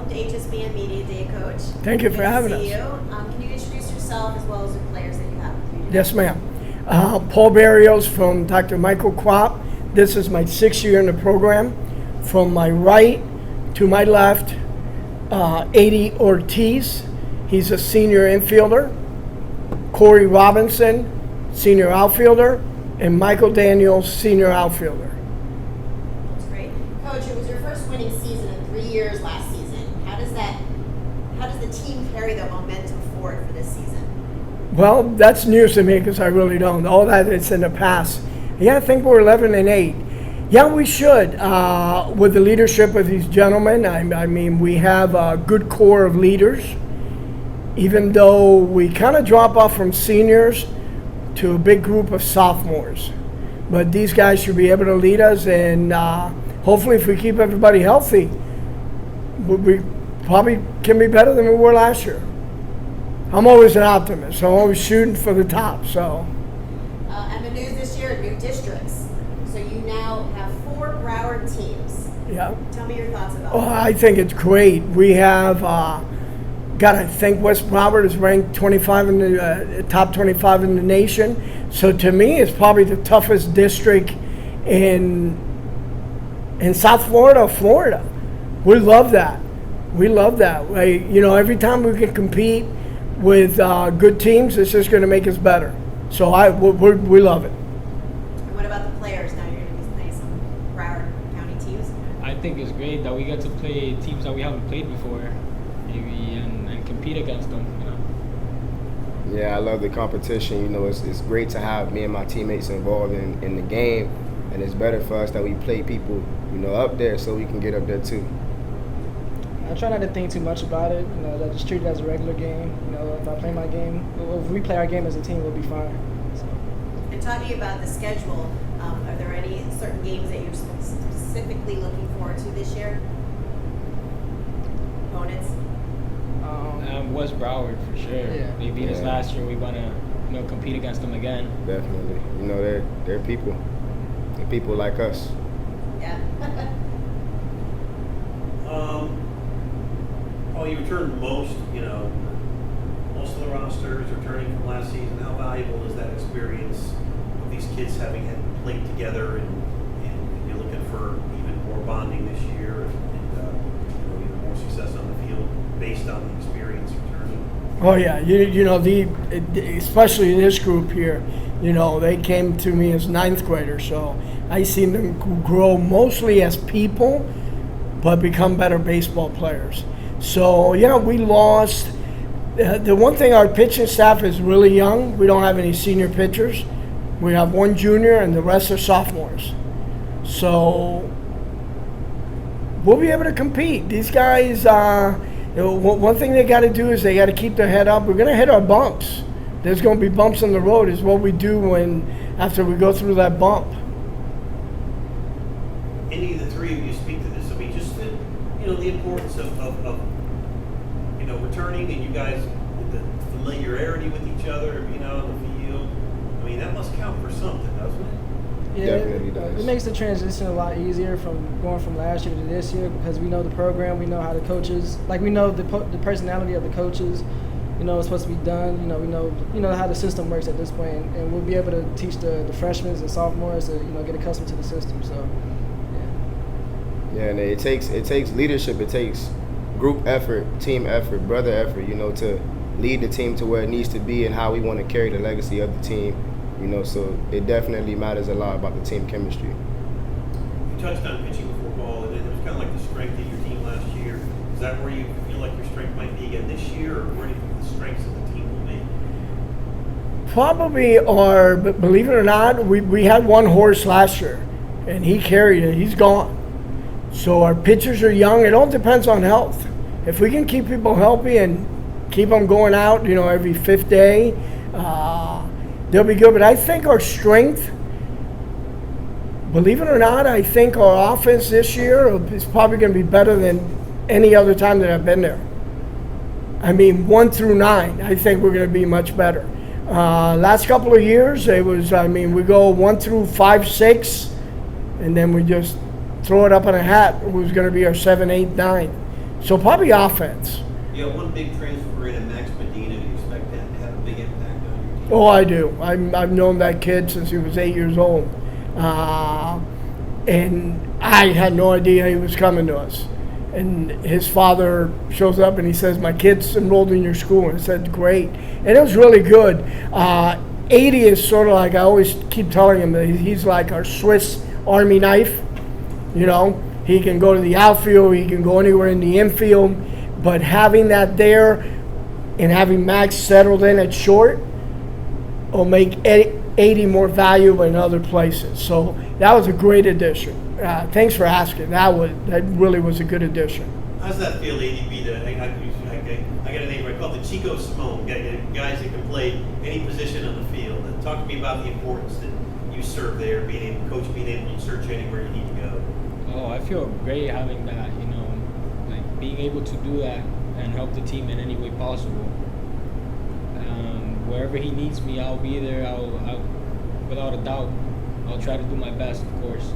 welcome to HSBN Media Day, Coach. Thank you for having us. Good to see you. Can you introduce yourself as well as the players that you have with you today? Yes, ma'am. Paul Barrios from Dr. Michael Krop. This is my 6th year in the program. From my right to my left, Adi Ortiz. He's a senior infielder. Corey Robinson, senior outfielder. And Michael Daniels, senior outfielder. That's great. Coach, it was your first winning season in 3 years last season. How does the team carry the momentum forward for this season? Well, that's news to me because I really don't. All that is in the past. Yeah, I think we're 11-8. Yeah, we should. With the leadership of these gentlemen, I mean, we have a good core of leaders. Even though we kind of drop off from seniors to a big group of sophomores. But these guys should be able to lead us, and hopefully if we keep everybody healthy, we probably can be better than we were last year. I'm always an optimist. I'm always shooting for the top. So. And the news this year, new districts. So you now have 4 Broward teams. Yeah. Tell me your thoughts about Oh, that. I think it's great. We have, I think West Broward is ranked 25 in the top 25 in the nation. So to me, it's probably the toughest district in South Florida. We love that. We love that. Every time we can compete with good teams, it's just going to make us better. So we love it. And what about the players? Now you're going to be playing some Broward County teams. I think it's great that we get to play teams that we haven't played before, maybe, and compete against them. Yeah, I love the competition. It's great to have me and my teammates involved in the game, and it's better for us that we play people, up there so we can get up there too. I try not to think too much about it. I just treat it as a regular game. If I play my game, if we play our game as a team, we'll be fine. So. And talking about the schedule, are there any certain games that you're specifically looking forward to this year? Opponents? West Broward for sure. Yeah. They beat us last year. We want to compete against them again. Definitely. They're people. They're people like us. Yeah. You returned most of the rosters returning from last season. How valuable is that experience of these kids having had played together and you're looking for even more bonding this year and even more success on the field based on the experience returning? Oh yeah, especially this group here, they came to me as 9th graders, so I seen them grow mostly as people, but become better baseball players. So we lost. The one thing, our pitching staff is really young. We don't have any senior pitchers. We have 1 junior and the rest are sophomores. So we'll be able to compete. These guys, one thing they got to do is they got to keep their head up. We're going to hit our bumps. There's going to be bumps on the road is what we do after we go through that bump. Any of the three of you speak to this? I mean, just the importance of returning, and you guys with the familiarity with each other, in the field. I mean, that must count for something, doesn't it? Yeah, Definitely does. It makes the transition a lot easier from going from last year to this year because we know the program, we know how the coaches, we know the personality of the coaches. What's supposed to be done. We know how the system works at this point, and we'll be able to teach the freshmen and sophomores to get accustomed to the system. So, yeah, and it takes leadership. It takes group effort, team effort, brother effort. To lead the team to where it needs to be and how we want to carry the legacy of the team. So it definitely matters a lot about the team chemistry. You touched on pitching before, Paul, and it was kind of like the strength of your team last year. Is that where you feel like your strength might be again this year, or where do you think the strengths of the team will be? Probably are, but believe it or not, we had 1 horse last year, and he carried it. He's gone. So our pitchers are young. It all depends on health. If we can keep people healthy and keep them going out, every 5th day, they'll be good. But I think our strength, believe it or not, I think our offense this year is probably going to be better than any other time that I've been there. I mean, 1 through 9, I think we're going to be much better. Last couple of years, we go 1 through 5, 6, and then we just throw it up in a hat. Who's going to be our 7, 8, 9? So probably offense. You have one big transfer in Max Medina. Do you expect that to have a big impact on your team? Oh, I do. I've known that kid since he was 8 years old. And I had no idea he was coming to us. And his father shows up and he says, my kid's enrolled in your school. And I said, great. And it was really good. 80 is sort of like, I always keep telling him that he's like our Swiss Army knife. You know, he can go to the outfield, he can go anywhere in the infield. But having that there and having Max settled in at short will make 80 more valuable in other places. So that was a great addition. Thanks for asking. That really was a good addition. How's that feel, ADB? I got a name right called the Chico Simone. Guys that can play any position on the field. Talk to me about the importance that you serve there, being able to search anywhere you need to go. Oh, I feel great having that. You know, like being able to do that and help the team in any way possible. Wherever he needs me, I'll be there. I'll without a doubt, I'll try to do my best, of course.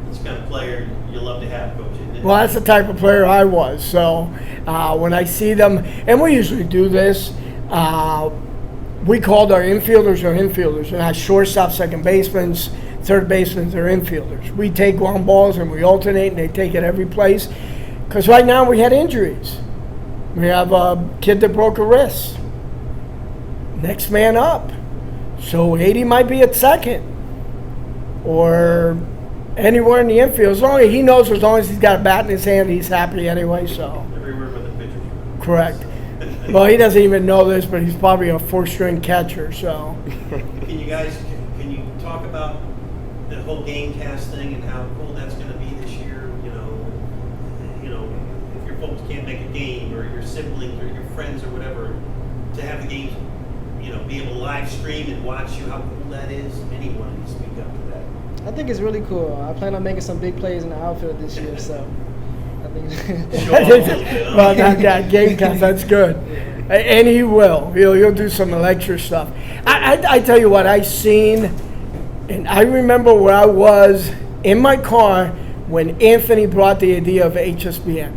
It's the kind of player you love to have, Coach, isn't it? Well, that's the type of player I was. So when I see them, and we usually do this, we called our infielders, and our shortstop, second basemen, third basemen are infielders. We take ground balls and we alternate, and they take it every place. Because right now we had injuries. We have a kid that broke a wrist. Next man up. So 80 might be at second. Or anywhere in the infield. As long as he's got a bat in his hand, he's happy anyway. So Everywhere but the pitcher. correct. Well, he doesn't even know this, but he's probably a 4-string catcher. So Can you talk about the whole game cast thing and how cool that's going to be this year? You know, if your folks can't make a game, or your siblings or your friends or whatever, to have the games, be able to live stream and watch you, how cool that is. Anyone can speak up to that. I think it's really cool. I plan on making some big plays in the outfield this year, so I think. well, that game cast, that's good. And he will. He'll do some electric stuff. I tell you what, I seen, and I remember where I was in my car when Anthony brought the idea of HSBN.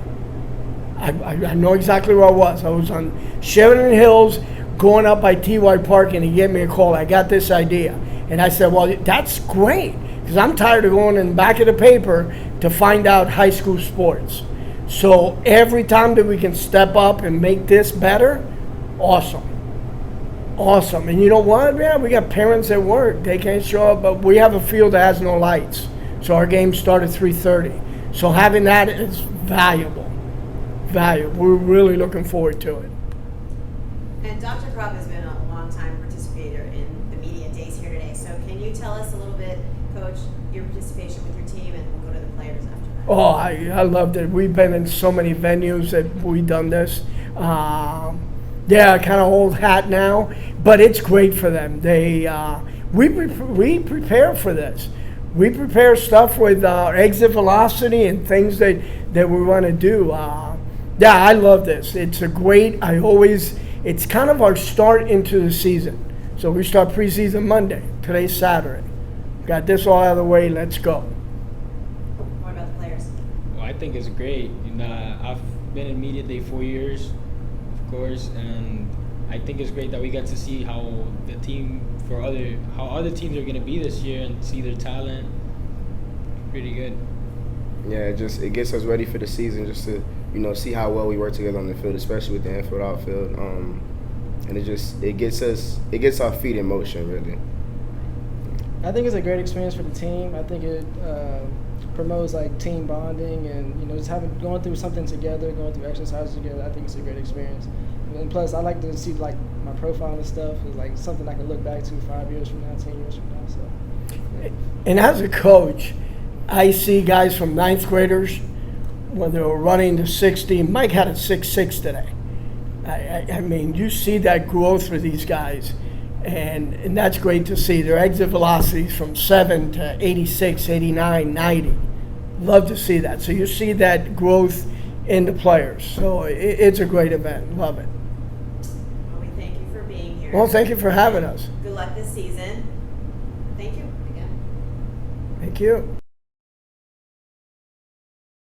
I know exactly where I was. I was on Sheridan Hills going up by T.Y. Park, and he gave me a call. I got this idea. And I said, well, that's great, because I'm tired of going in the back of the paper to find out high school sports. So every time that we can step up and make this better, awesome. Awesome. And you know what? Yeah, we got parents at work. They can't show up, but we have a field that has no lights. So our games start at 3:30. So having that is valuable. Valuable. We're really looking forward to it. And Dr. Krop has been a long-time participator in the media days here today. So can you tell us a little bit, Coach, your participation with your team, and we'll go to the players after that. Oh, I loved it. We've been in so many venues that we've done this. Yeah, kind of old hat now, but it's great for them. We prepare for this. We prepare stuff with exit velocity and things that we want to do. Yeah, I love this. It's it's kind of our start into the season. So we start preseason Monday. Today's Saturday. Got this all out of the way. Let's go. What about the players? Well, I think it's great. I've been in media day 4 years, of course, and I think it's great that we get to see how other teams are going to be this year and see their talent. Pretty good. Yeah, it gets us ready for the season, just to see how well we work together on the field, especially with the infield outfield. And it gets our feet in motion, really. I think it's a great experience for the team. I think it promotes like team bonding and just going through something together, going through exercises together. I think it's a great experience. And plus, I like to see like my profile and stuff is like something I can look back to 5 years from now, 10 years from now. So. Yeah. And as a coach, I see guys from ninth graders when they were running to 60. Mike had a 6.6 today. I mean, you see that growth for these guys, and that's great to see. Their exit velocities from 7 to 86, 89, 90. Love to see that. So you see that growth in the players. So it's a great event. Love it. Well, we thank you for being here. Well, thank you for having us. Good luck this season. Thank you again. Thank you.